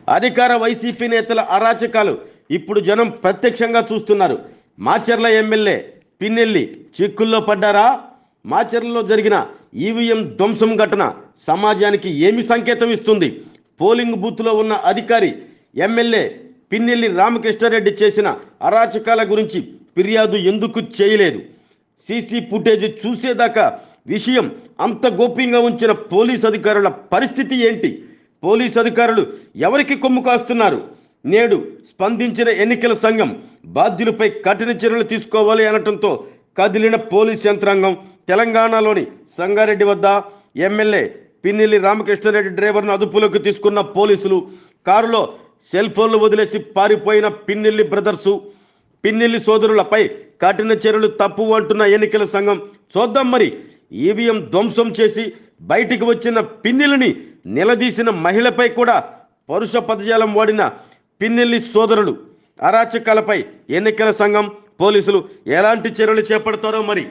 అధికార వైసీపీ నేతల అరాచకాలు ఇప్పుడు జనం ప్రత్యక్షంగా చూస్తున్నారు. మాచర్ల ఎమ్మెల్యే పిన్నెల్లి చిక్కుల్లో పడ్డారా? మాచర్లలో జరిగిన ఈవీఎం ధ్వంసం ఘటన సమాజానికి ఏమి సంకేతం ఇస్తుంది? పోలింగ్ బూత్లో ఉన్న అధికారి ఎమ్మెల్యే పిన్నెల్లి రామకృష్ణారెడ్డి చేసిన అరాచకాల గురించి ఫిర్యాదు ఎందుకు చేయలేదు? సీసీ ఫుటేజ్ చూసేదాకా విషయం అంత గోప్యంగా ఉంచిన పోలీస్ అధికారుల పరిస్థితి ఏంటి? పోలీస్ అధికారులు ఎవరికి కొమ్ము కాస్తున్నారు? నేడు స్పందించిన ఎన్నికల సంఘం బాధ్యులపై కఠిన చర్యలు తీసుకోవాలి అనటంతో కదిలిన పోలీస్ యంత్రాంగం తెలంగాణలోని సంగారెడ్డి వద్ద ఎమ్మెల్యే పిన్నెల్లి రామకృష్ణారెడ్డి డ్రైవర్ను అదుపులోకి తీసుకున్న పోలీసులు కారులో సెల్ ఫోన్లు వదిలేసి పారిపోయిన పిన్నెల్లి బ్రదర్సు, పిన్నెల్లి సోదరులపై కఠిన చర్యలు తప్పు అంటున్న ఎన్నికల సంఘం. చూద్దాం మరి. ఈవీఎం ధ్వంసం చేసి బయటికి వచ్చిన పిన్నెల్లిని నిలదీసిన మహిళపై కూడా పరుష పదజాలం వాడిన పిన్నెల్లి సోదరులు అరాచకాలపై ఎన్నికల సంఘం పోలీసులు ఎలాంటి చర్యలు చేపడతారో మరి.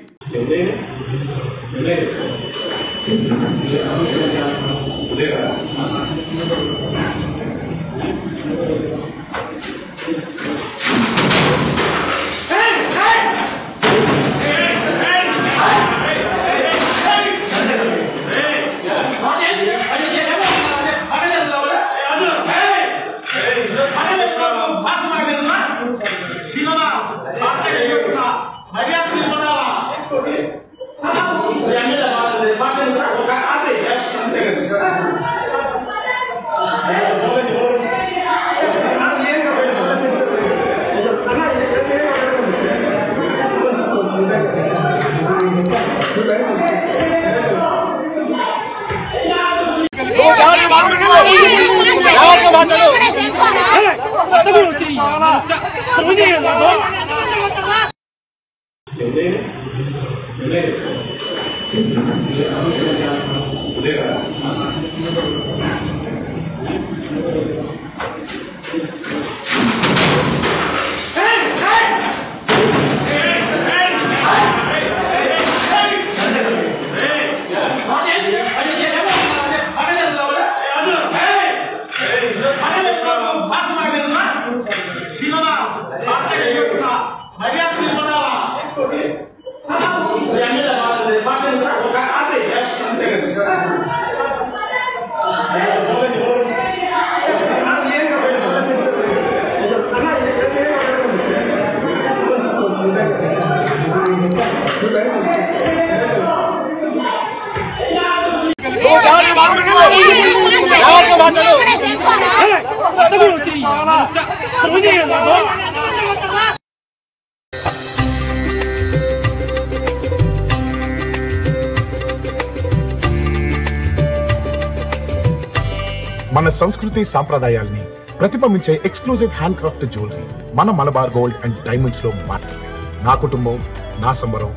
మన సంస్కృతి సాంప్రదాయాల్ని ప్రతిబింబించే ఎక్స్క్లూజివ్ హ్యాండ్ క్రాఫ్ట్ జ్యువెలరీ మన మలబార్ గోల్డ్ అండ్ డైమండ్స్ లో మాత్రమే. నా కుటుంబం, నా సంబరం,